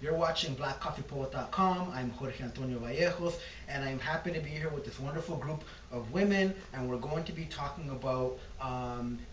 You're watching BlackCoffeePoet.com. I'm Jorge Antonio Vallejos, and I'm happy to be here with this wonderful group of women, and we're going to be talking about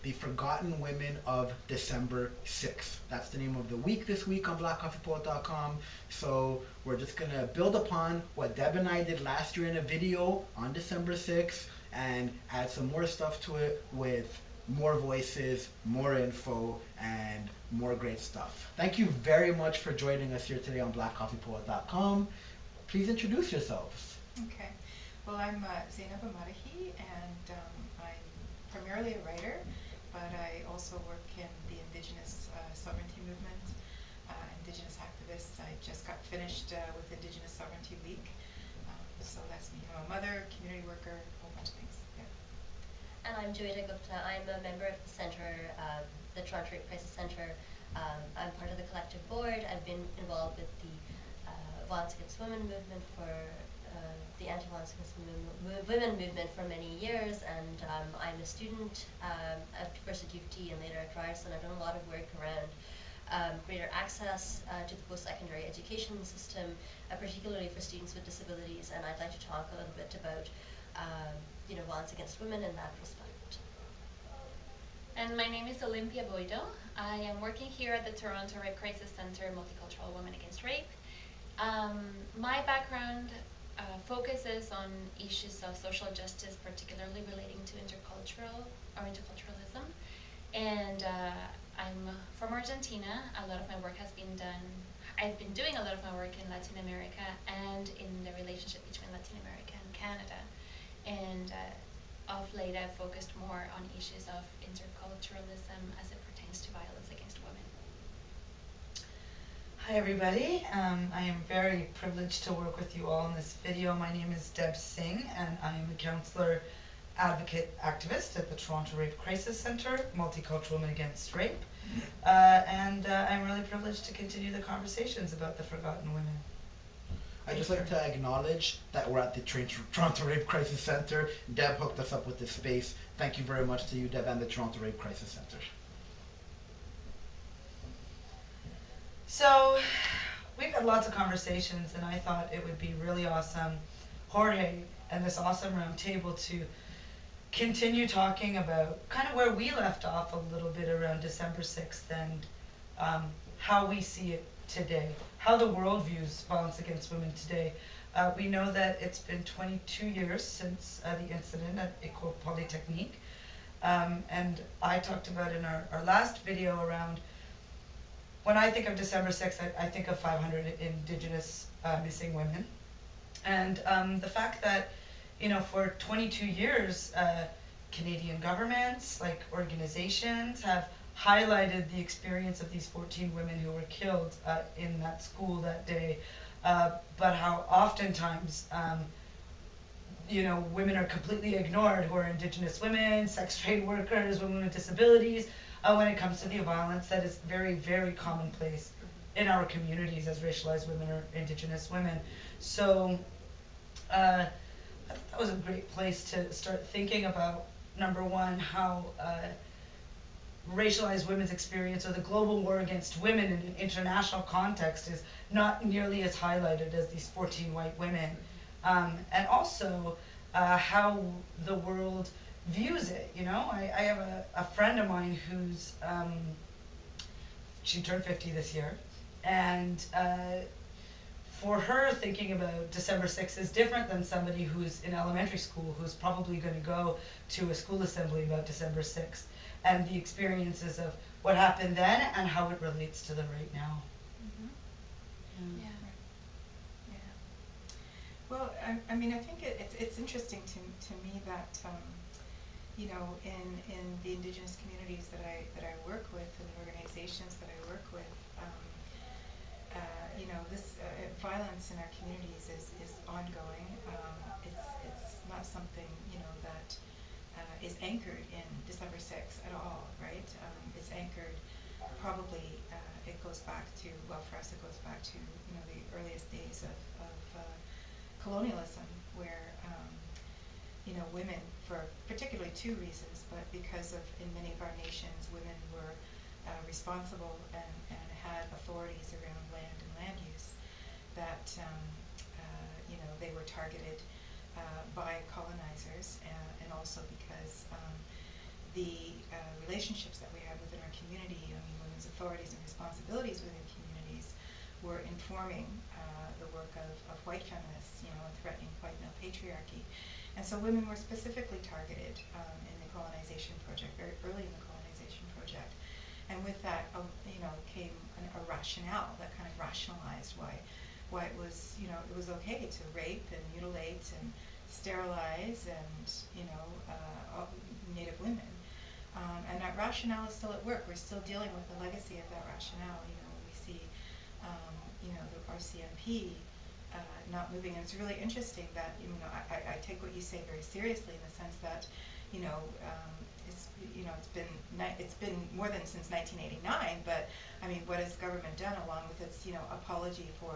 the forgotten women of December 6th. That's the name of the week this week on BlackCoffeePoet.com. So we're just going to build upon what Deb and I did last year in a video on December 6th and add some more stuff to it with more voices, more info, and more great stuff. Thank you very much for joining us here today on blackcoffeepoet.com. Please introduce yourselves. Okay. Well, I'm Zainab Amadahi, and I'm primarily a writer, but I also work in the Indigenous sovereignty movement, Indigenous activist. I just got finished with Indigenous Sovereignty Week, so that's me. I'm a mother, community worker, a whole bunch of things. Yeah. And I'm Joita Gupta. I'm a member of the center, the Toronto Rape Crisis Center. I'm part of the collective board. I've been involved with the Violence Against Women movement for the anti-violence against women movement for many years, and I'm a student at first at UFT and later at Ryerson. I've done a lot of work around greater access to the post-secondary education system, particularly for students with disabilities, and I'd like to talk a little bit about violence against women in that respect. And my name is Olympia Boido. I am working here at the Toronto Rape Crisis Center, Multicultural Women Against Rape. My background focuses on issues of social justice, particularly relating to interculturalism. And I'm from Argentina. A lot of my work has been done. I've been doing a lot of my work in Latin America and in the relationship between Latin America and Canada. And of late, I've focused more on issues of interculturalism as it pertains to violence against women. Hi everybody, I am very privileged to work with you all in this video. My name is Deb Singh and I am a counselor, advocate, activist at the Toronto Rape Crisis Center, Multicultural Women Against Rape. I'm really privileged to continue the conversations about the forgotten women. I'd just like to acknowledge that we're at the Toronto Rape Crisis Center. Deb hooked us up with this space. Thank you very much to you, Deb, and the Toronto Rape Crisis Center. So, we've had lots of conversations and I thought it would be really awesome, Jorge, and this awesome round table to continue talking about kind of where we left off a little bit around December 6th and how we see it today, how the world views violence against women today. We know that it's been 22 years since the incident at École Polytechnique. And I talked about in our last video around when I think of December 6th, I think of 500 Indigenous missing women. And the fact that, for 22 years, Canadian governments, like organizations, have highlighted the experience of these 14 women who were killed in that school that day, but how oftentimes women are completely ignored who are Indigenous women, sex trade workers, women with disabilities, when it comes to the violence that is very, very commonplace in our communities as racialized women or Indigenous women. So I thought that was a great place to start thinking about, number one, how racialized women's experience or the global war against women in an international context is not nearly as highlighted as these 14 white women. And also how the world views it. I have a friend of mine who's, she turned 50 this year, and for her, thinking about December 6th is different than somebody who's in elementary school who's probably going to go to a school assembly about December 6th and the experiences of what happened then and how it relates to them right now. Mm-hmm. Yeah. Right. Yeah. Well, I think it's interesting to me that in the Indigenous communities that I work with and the organizations that I work with, this violence in our communities is ongoing. It's not something that is anchored in December 6th at all, right? It's anchored probably it goes back to, well, for us it goes back to the earliest days of colonialism, where women, for particularly two reasons, but because of in many of our nations women were responsible and had authorities around land and land use, that they were targeted by colonizers, and also because the relationships that we have within our community, I mean, women's authorities and responsibilities within communities were informing the work of white feminists, and threatening white male patriarchy. And so women were specifically targeted in the colonization project, very early in the colonization project. And with that, came a rationale that kind of rationalized why it was okay to rape and mutilate and sterilize and Native women. And that rationale is still at work. We're still dealing with the legacy of that rationale. We see, the RCMP not moving. And it's really interesting that, I take what you say very seriously, in the sense that, it's been more than since 1989. But I mean, what has government done, along with its apology for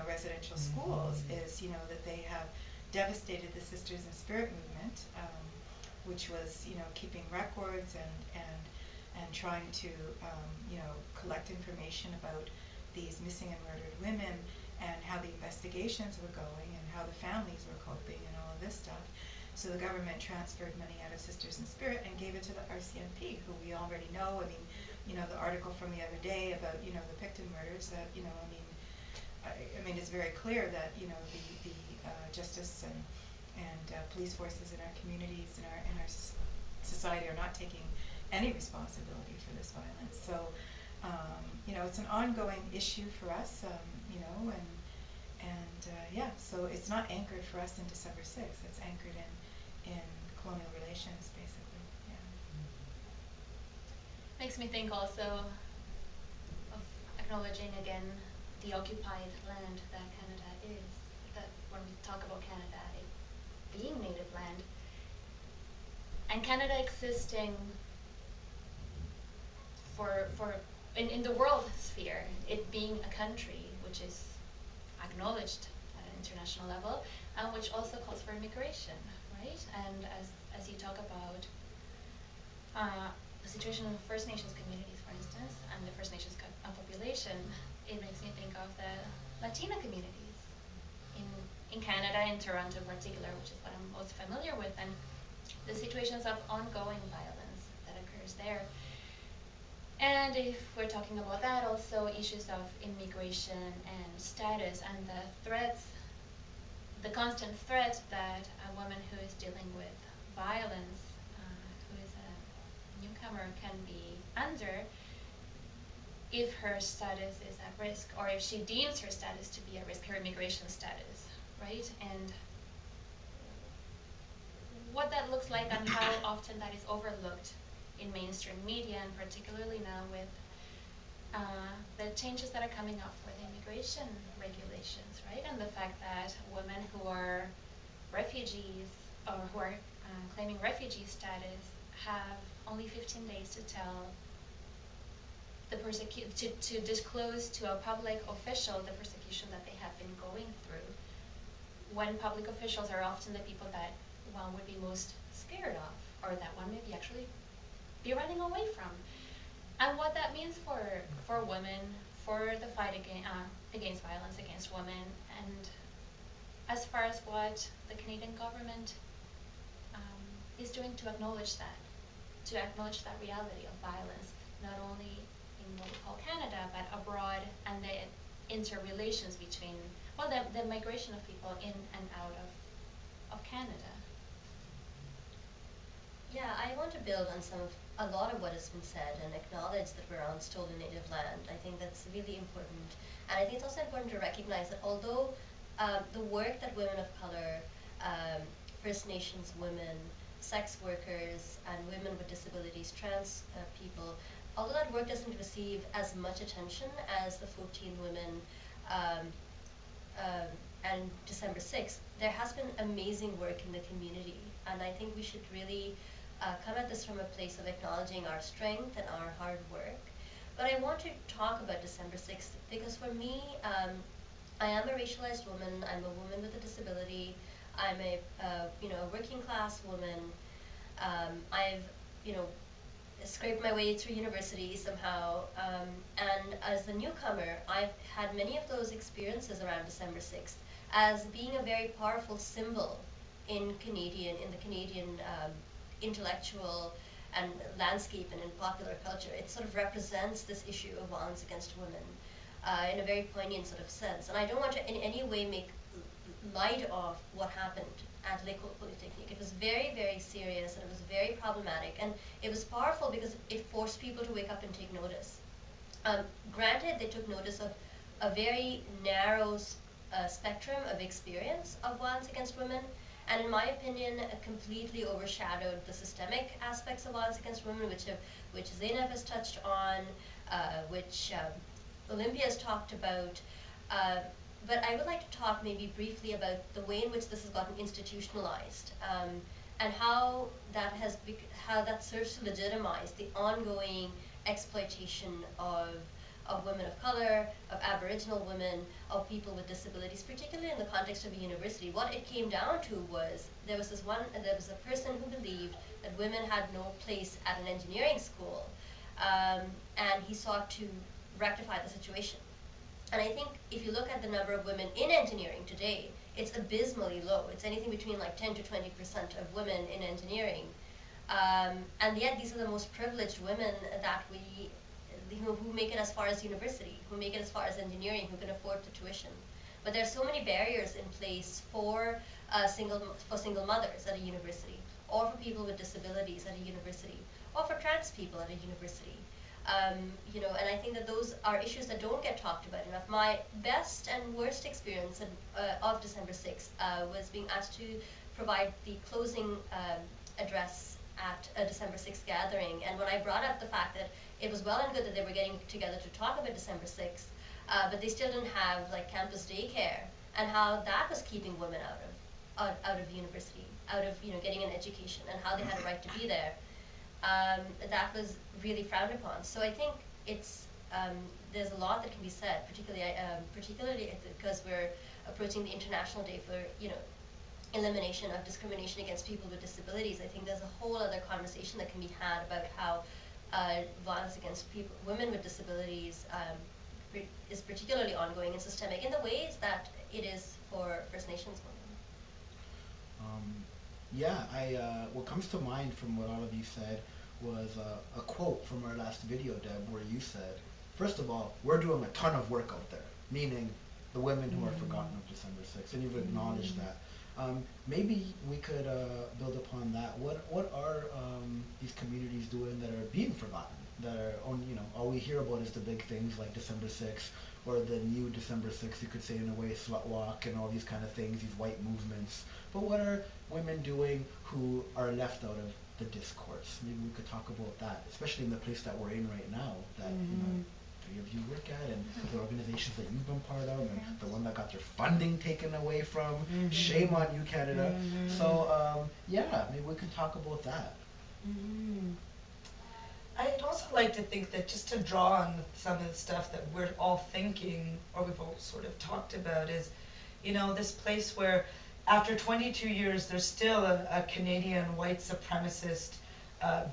residential schools, is that they have devastated the Sisters in Spirit movement, which was keeping records and trying to collect information about these missing and murdered women, and how the investigations were going, and how the families were coping, and all of this stuff. So the government transferred money out of Sisters in Spirit and gave it to the RCMP, who we already know. I mean, the article from the other day about the Picton murders, that I mean, it's very clear that the justice and police forces in our communities, in our society, are not taking any responsibility for this violence. So it's an ongoing issue for us, yeah. So it's not anchored for us in December 6th. It's anchored in colonial relations, basically. Yeah. Makes me think also of acknowledging again the occupied land that Canada is. That when we talk about Canada, it being native land, and Canada existing for in the world sphere, it being a country which is acknowledged at an international level, and which also calls for immigration, right? And as you talk about the situation of First Nations communities, for instance, and the First Nations population, it makes me think of the Latina communities in Canada, in Toronto in particular, which is what I'm most familiar with, and the situations of ongoing violence that occurs there. And if we're talking about that, also issues of immigration and status, and the threats, the constant threat that a woman who is dealing with violence, who is a newcomer, can be under if her status is at risk, or if she deems her status to be at risk, her immigration status, right? And what that looks like, and how often that is overlooked in mainstream media, and particularly now with the changes that are coming up for the immigration regulations, right? And the fact that women who are refugees, or who are claiming refugee status, have only 15 days to tell to disclose to a public official the persecution that they have been going through, when public officials are often the people that one would be most scared of, or that one may be actually be running away from. And what that means for women, for the fight against violence against women, and as far as what the Canadian government is doing to acknowledge that reality of violence, not only in what we call Canada, but abroad, and the interrelations between, well, the migration of people in and out of Canada. Yeah, I want to build on a lot of what has been said, and acknowledge that we're on stolen native land. I think that's really important. And I think it's also important to recognize that although the work that women of color, First Nations women, sex workers, and women with disabilities, trans people, although that work doesn't receive as much attention as the 14 women um, and December 6th, there has been amazing work in the community. And I think we should really come at this from a place of acknowledging our strength and our hard work. But I want to talk about December 6th because for me, I am a racialized woman. I'm a woman with a disability. I'm a working class woman. I've scraped my way through university somehow. And as a newcomer, I've had many of those experiences around December 6th as being a very powerful symbol in the Canadian intellectual and landscape and in popular culture. It sort of represents this issue of violence against women in a very poignant sort of sense. And I don't want to in any way make light of what happened at L'École Polytechnique. It was very, very serious and it was very problematic. And it was powerful because it forced people to wake up and take notice. Granted, they took notice of a very narrow spectrum of experience of violence against women, and in my opinion, completely overshadowed the systemic aspects of violence against women, which Zainab has touched on, which Olympia has talked about. Uh, but I would like to talk maybe briefly about the way in which this has gotten institutionalized, and how that serves to legitimize the ongoing exploitation of women of color, of Aboriginal women, of people with disabilities, particularly in the context of a university. What it came down to was there was a person who believed that women had no place at an engineering school, and he sought to rectify the situation. And I think if you look at the number of women in engineering today, it's abysmally low. It's anything between like 10 to 20% of women in engineering. And yet these are the most privileged women that who make it as far as university, who make it as far as engineering, who can afford the tuition. But there are so many barriers in place for single mothers at a university, or for people with disabilities at a university, or for trans people at a university. And I think that those are issues that don't get talked about enough. My best and worst experience of December 6th was being asked to provide the closing address at a December 6th gathering. And when I brought up the fact that it was well and good that they were getting together to talk about December 6th, but they still didn't have like campus daycare, and how that was keeping women out of university, out of getting an education, and how they had a right to be there, that was really frowned upon. So I think there's a lot that can be said, particularly because we're approaching the International Day for elimination of discrimination against people with disabilities. I think there's a whole other conversation that can be had about how violence against women with disabilities is particularly ongoing and systemic in the ways that it is for First Nations women. Um, yeah, what comes to mind from what all of you said was a quote from our last video, Deb, where you said, first of all, we're doing a ton of work out there, meaning the women who are forgotten of December 6th, and you've acknowledged that. Maybe we could build upon that. What are these communities doing that are being forgotten? That are on, all we hear about is the big things like December 6th or the new December 6th, you could say in a way, slut walk and all these kind of things, these white movements. But what are women doing who are left out of the discourse? Maybe we could talk about that, especially in the place that we're in right now, that three of you work at, and the organizations that you've been part of, and the one that got their funding taken away from. Shame on you, Canada. So yeah, maybe we can talk about that. I'd also like to think that just to draw on some of the stuff that we're all thinking, or we've all sort of talked about, is, this place where after 22 years there's still a Canadian white supremacist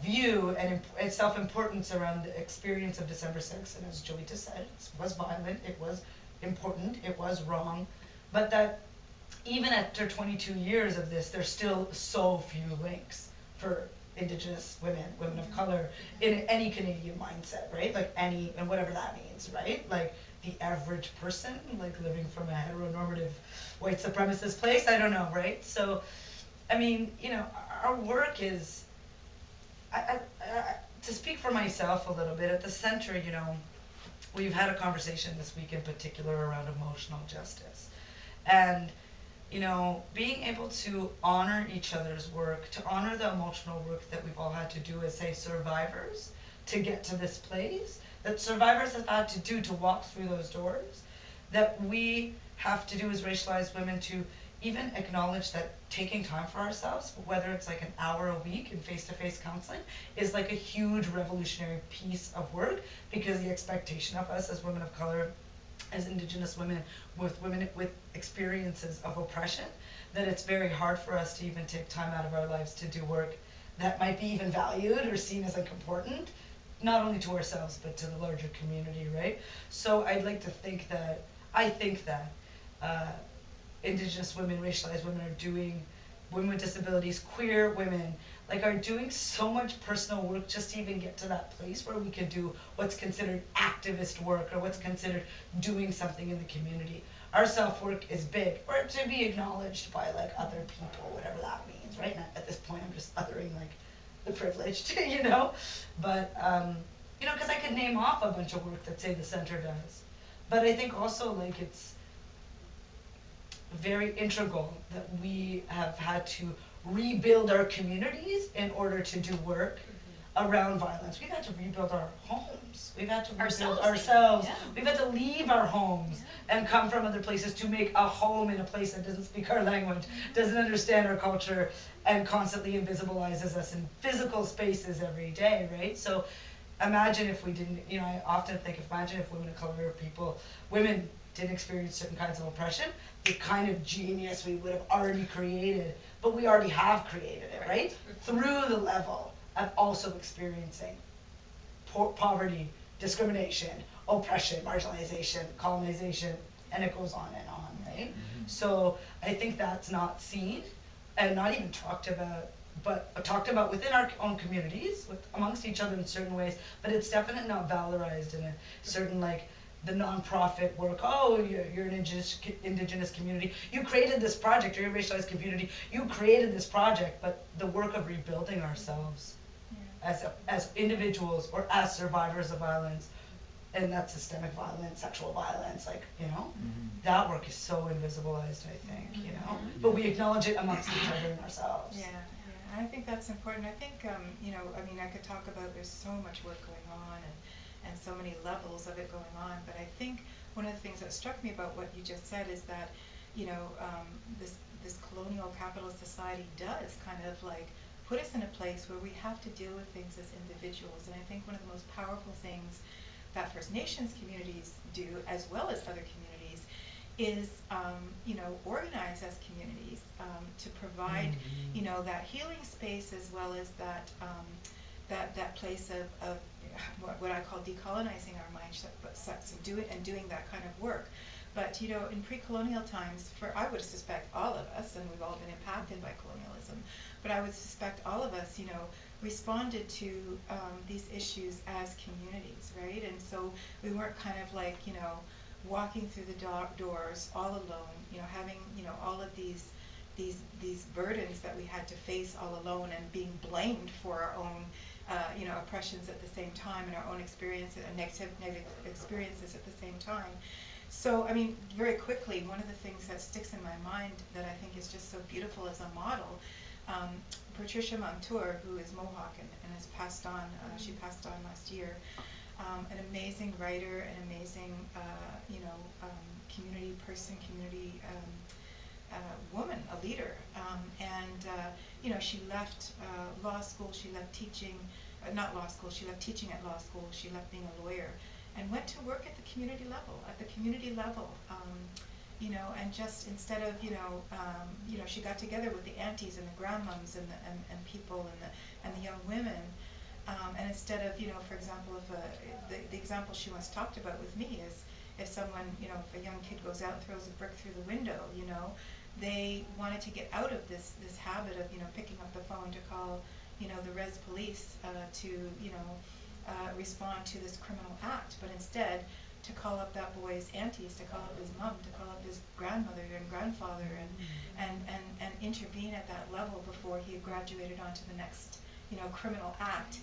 view and self-importance around the experience of December 6th. And as Joita said, it was violent, it was important, it was wrong, but that even after 22 years of this, there's still so few links for Indigenous women, women of color, in any Canadian mindset, right? Like any, and whatever that means, right? Like the average person, like living from a heteronormative white supremacist place, I don't know, right? So, I mean, our work is, to speak for myself a little bit, at the center, we've had a conversation this week in particular around emotional justice. And being able to honor each other's work, to honor the emotional work that we've all had to do as, say, survivors to get to this place, that survivors have had to do to walk through those doors, that we have to do as racialized women to even acknowledge that taking time for ourselves, whether it's like an hour a week in face-to-face counseling, is like a huge revolutionary piece of work, because the expectation of us as women of color, as Indigenous women with experiences of oppression, that it's very hard for us to even take time out of our lives to do work that might be even valued or seen as like important, not only to ourselves but to the larger community, right? So I'd like to think that I think that uh, Indigenous women, racialized women are doing, women with disabilities, queer women, like are doing so much personal work just to even get to that place where we can do what's considered activist work or what's considered doing something in the community. Our self work is big, or to be acknowledged by like other people, whatever that means, right? And at this point, I'm just othering like the privileged, you know. But you know, because I could name off a bunch of work that say the center does, but I think also like it's very integral that we have had to rebuild our communities in order to do work around violence. We've had to rebuild our homes. We've had to rebuild ourselves. Yeah. We've had to leave our homes and come from other places to make a home in a place that doesn't speak our language, doesn't understand our culture, and constantly invisibilizes us in physical spaces every day, right? So imagine if we didn't, you know, I often think, imagine if women of color, people, women didn't experience certain kinds of oppression, the kind of genius we would have already created, but we already have created it, right? Through the level of also experiencing poverty, discrimination, oppression, marginalization, colonization, and it goes on, right? So I think that's not seen and not even talked about, but talked about within our own communities, with, amongst each other in certain ways, but it's definitely not valorized in a certain like the nonprofit work. Oh, you're an indigenous community. You created this project. You're a racialized community. You created this project, but the work of rebuilding ourselves as individuals or as survivors of violence, and that's systemic violence, sexual violence, like, you know, that work is so invisibilized, I think, you know, but we acknowledge it amongst each other and ourselves. Yeah, yeah, and I think that's important. I think, you know, I mean, I could talk about there's so much work going on and so many levels of it going on, but I think one of the things that struck me about what you just said is that, you know, this colonial capitalist society does kind of like put us in a place where we have to deal with things as individuals, and I think one of the most powerful things that First Nations communities do, as well as other communities, is you know, organize as communities to provide you know that healing space as well as that that place of what I call decolonizing our mindsets and doing that kind of work. But you know, in pre-colonial times, for I would suspect all of us, and we've all been impacted by colonialism, but I would suspect all of us, you know, responded to these issues as communities, right? And so we weren't kind of like, you know, walking through the doors all alone, you know, having, you know, all of these burdens that we had to face all alone and being blamed for our own you know, oppressions at the same time and our own experiences and negative experiences at the same time. So, I mean, very quickly, one of the things that sticks in my mind that I think is just so beautiful as a model, Patricia Montour, who is Mohawk and has passed on, she passed on last year, an amazing writer, an amazing, you know, community person, community woman, a leader. And you know, she left law school, she left teaching, not law school, she left teaching at law school, she left being a lawyer, and went to work at the community level, you know, and just instead of, you know, she got together with the aunties and the grandmoms and people and the young women, and instead of, you know, for example, if the example she once talked about with me is if someone, you know, if a young kid goes out and throws a brick through the window, you know, they wanted to get out of this habit of, you know, picking up the phone to call, you know, the res police to, you know, respond to this criminal act, but instead to call up that boy's aunties, to call up his mom, to call up his grandmother and grandfather, and intervene at that level before he had graduated onto the next, you know, criminal act,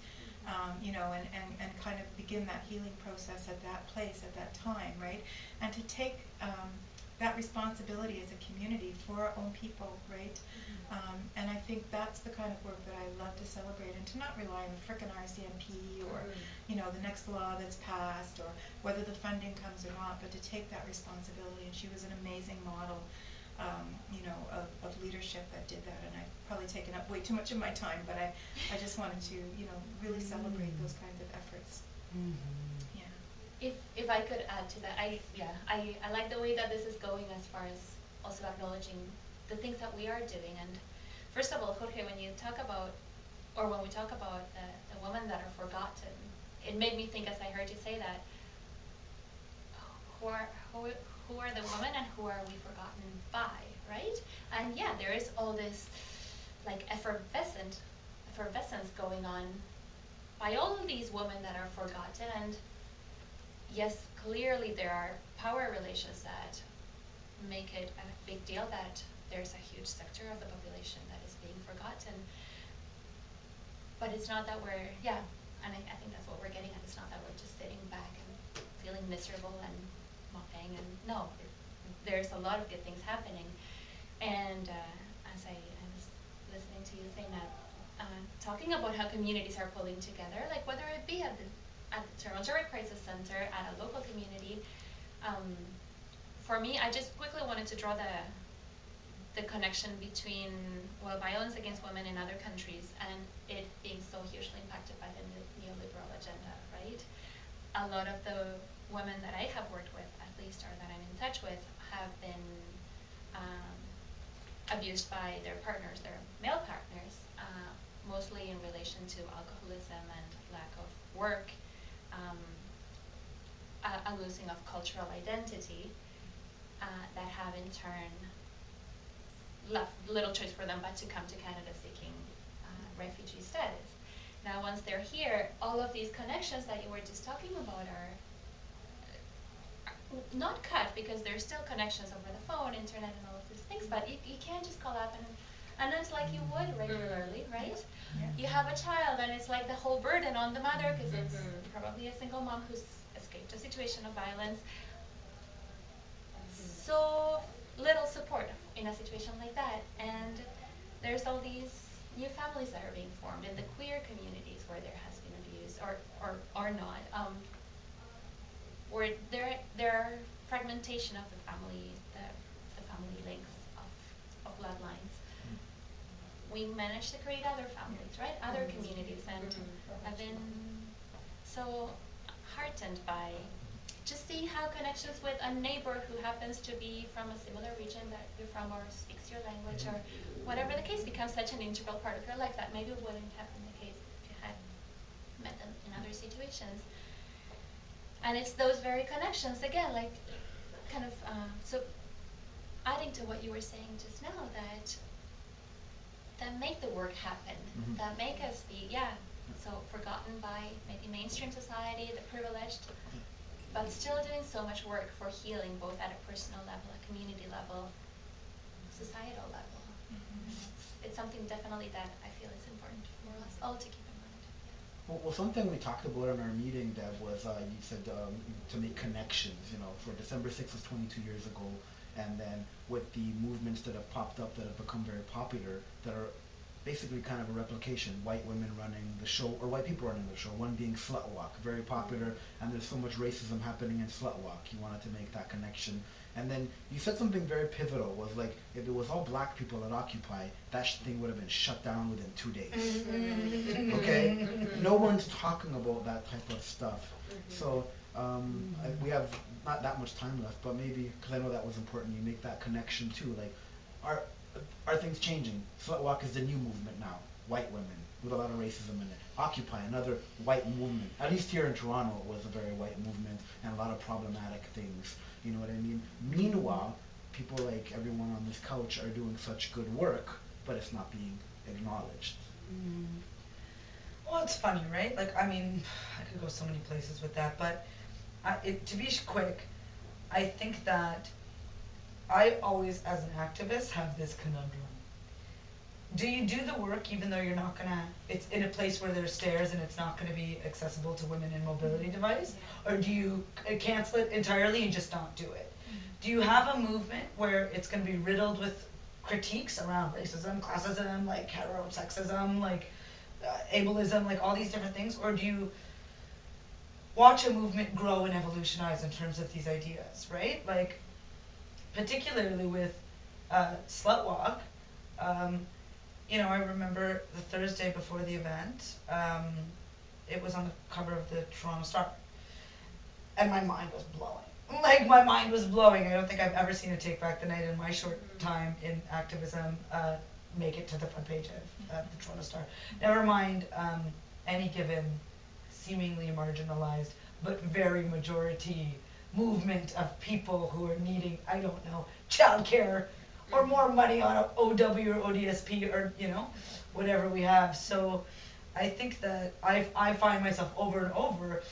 you know, and kind of begin that healing process at that place, at that time, right? And to take that responsibility as a community for our own people, right? And I think that's the kind of work that I love to celebrate, and to not rely on the frickin' RCMP or, you know, the next law that's passed or whether the funding comes or not, but to take that responsibility. And she was an amazing model, you know, of leadership that did that. And I've probably taken up way too much of my time, but I just wanted to, you know, really celebrate those kinds of efforts. Yeah. If I could add to that, I like the way that this is going as far as also acknowledging the things that we are doing. And first of all, Jorge, when you talk about or when we talk about the women that are forgotten, it made me think as I heard you say that, who are who, who are the women and who are we forgotten by, right? And yeah, there is all this like effervescence going on by all these women that are forgotten. And yes, clearly there are power relations that make it a big deal that there's a huge sector of the population that is being forgotten. But it's not that we're, yeah, and I think that's what we're getting at. It's not that we're just sitting back and feeling miserable and moping. And no, there's a lot of good things happening. And as I was listening to you saying that, talking about how communities are pulling together, like whether it be at the Toronto Red Crisis Center, at a local community, um, for me, I just quickly wanted to draw the connection between, well, violence against women in other countries and it being so hugely impacted by the neoliberal agenda, right? A lot of the women that I have worked with, at least, or that I'm in touch with, have been um, abused by their partners, their male partners, mostly in relation to alcoholism and lack of work, um, a losing of cultural identity, that have in turn left little choice for them but to come to Canada seeking refugee status. Now, once they're here, all of these connections that you were just talking about are not cut, because there's still connections over the phone, internet, and all of these things, but you can't just call up and it's like you would regularly, right? Yeah. You have a child and it's like the whole burden on the mother, because it's probably a single mom who's escaped a situation of violence. So little support in a situation like that. And there's all these new families that are being formed in the queer communities where there has been abuse, or not, where there are fragmentation of the family links of bloodlines. We managed to create other families, right? Other communities, and I've been so heartened by just seeing how connections with a neighbor who happens to be from a similar region that you're from, or speaks your language, or whatever the case, becomes such an integral part of your life that maybe wouldn't have been the case if you had met them in other situations. And it's those very connections, again, like kind of, so adding to what you were saying just now, that make the work happen, that make us be, yeah, so forgotten by maybe mainstream society, the privileged, but still doing so much work for healing, both at a personal level, a community level, societal level. It's something definitely that I feel is important for us all to keep in mind. Well, something we talked about in our meeting, Deb, was you said to make connections. You know, for December 6th was 22 years ago, and then with the movements that have popped up that have become very popular, that are basically kind of a replication. White women running the show, or white people running the show. One being Slut Walk, very popular, and there's so much racism happening in Slut Walk. You wanted to make that connection. And then you said something very pivotal, was like, if it was all black people at Occupy, that thing would have been shut down within 2 days. Okay? No one's talking about that type of stuff. So we have not that much time left, but maybe, because I know that was important, you make that connection too. Like, are are things changing? Slut Walk is the new movement now. White women with a lot of racism in it. Occupy, another white movement. At least here in Toronto, it was a very white movement and a lot of problematic things. You know what I mean? Meanwhile, people like everyone on this couch are doing such good work, but it's not being acknowledged. Well, it's funny, right? Like, I mean, I could go so many places with that, but to be quick, I think that I always, as an activist, have this conundrum. Do you do the work even though you're not gonna, it's in a place where there's stairs and it's not gonna be accessible to women in mobility device? Or do you cancel it entirely and just not do it? Do you have a movement where it's gonna be riddled with critiques around racism, classism, like heterosexism, like ableism, like all these different things? Or do you watch a movement grow and evolutionize in terms of these ideas, right? Like, particularly with Slut Walk, um, you know, I remember the Thursday before the event, it was on the cover of the Toronto Star. And my mind was blowing. Like, my mind was blowing. I don't think I've ever seen a Take Back the Night in my short time in activism. make it to the front page of the Toronto Star. Never mind any given seemingly marginalized but very majority movement of people who are needing, I don't know, childcare or more money on a OW or ODSP or, you know, whatever we have. So I think that I find myself over and over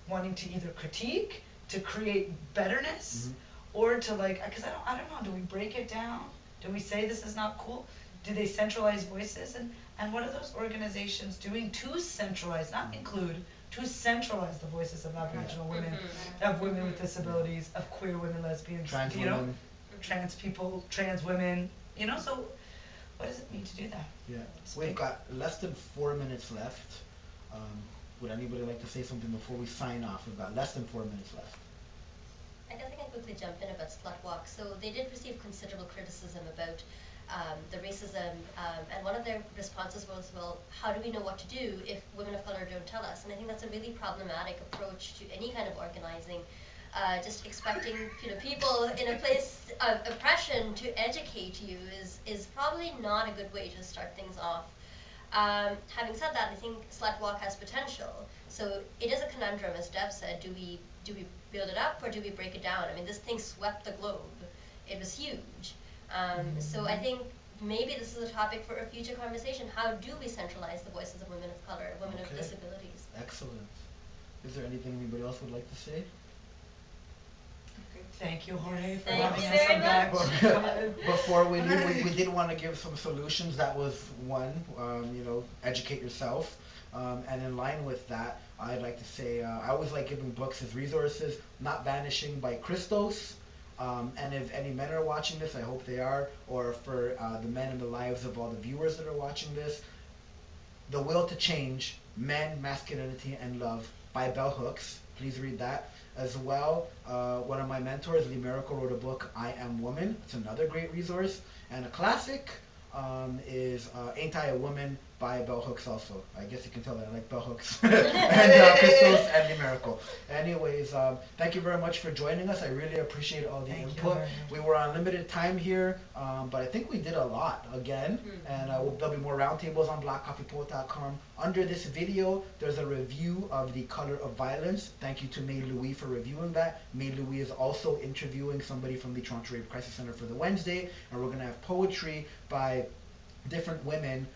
wanting to either critique, to create betterness, or to like, because I don't know, do we break it down? Do we say this is not cool? Do they centralize voices? And what are those organizations doing to centralize, not include, to centralize the voices of Aboriginal women, of women with disabilities, of queer women, lesbians, Trans you know, women. trans people, trans women, you know, so what does it mean to do that? Yeah, It's we've big. got less than 4 minutes left. Would anybody like to say something before we sign off? We've got less than 4 minutes left. I think I quickly jump in about Slut Walk. So they did receive considerable criticism about the racism, and one of their responses was, well, how do we know what to do if women of color don't tell us? And I think that's a really problematic approach to any kind of organizing. Just expecting people in a place of oppression to educate you is probably not a good way to start things off. Having said that, I think Slut Walk has potential. So it is a conundrum, as Deb said. Do we build it up or do we break it down? I mean, this thing swept the globe. It was huge. So I think maybe this is a topic for a future conversation. How do we centralize the voices of women of color, women of Okay. disabilities? Excellent. Is there anything anybody else would like to say? Thank you, Jorge, for Thank having you us very on back. much. Before we leave, we did want to give some solutions. That was one, educate yourself. And in line with that, I'd like to say I always like giving books as resources. Not Vanishing by Christos. And if any men are watching this, I hope they are, or for the men in the lives of all the viewers that are watching this, The Will to Change, Men, Masculinity, and Love by Bell Hooks. Please read that. As well, one of my mentors, Lee Miracle, wrote a book, I Am Woman. It's another great resource. And a classic is Ain't I a Woman by Bell Hooks also. I guess you can tell that I like Bell Hooks. And Crystals and Lee Miracle. Anyways, thank you very much for joining us. I really appreciate all the Thank you, input. Jorge. We were on limited time here, but I think we did a lot again. And there'll be more roundtables on blackcoffeepoet.com. Under this video, there's a review of The Color of Violence. Thank you to May Louis for reviewing that. May Louis is also interviewing somebody from the Toronto Rape Crisis Center for the Wednesday. And we're going to have poetry by different women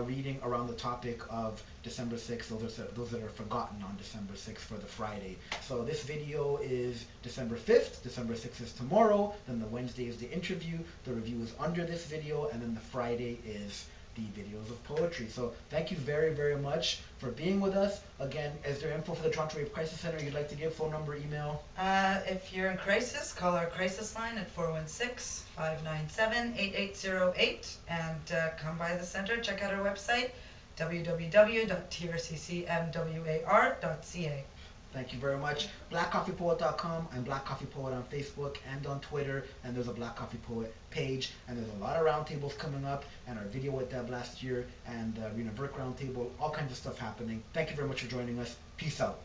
reading around the topic of December 6th, those that are forgotten on December 6th for the Friday. So this video is December 5th, December 6th is tomorrow, then the Wednesday is the interview, the review is under this video, and then the Friday is the videos of poetry. So thank you very, very much for being with us. Again, is there info for the Toronto Rape Crisis Center you'd like to give? Phone number, email? If you're in crisis, call our crisis line at 416-597-8808 and come by the center. Check out our website, www.trccmwar.ca. Thank you very much. BlackCoffeePoet.com. I'm Black Coffee Poet on Facebook and on Twitter, and there's a Black Coffee Poet page, and there's a lot of roundtables coming up, and our video with Deb last year, and Rena Burke roundtable, all kinds of stuff happening. Thank you very much for joining us. Peace out.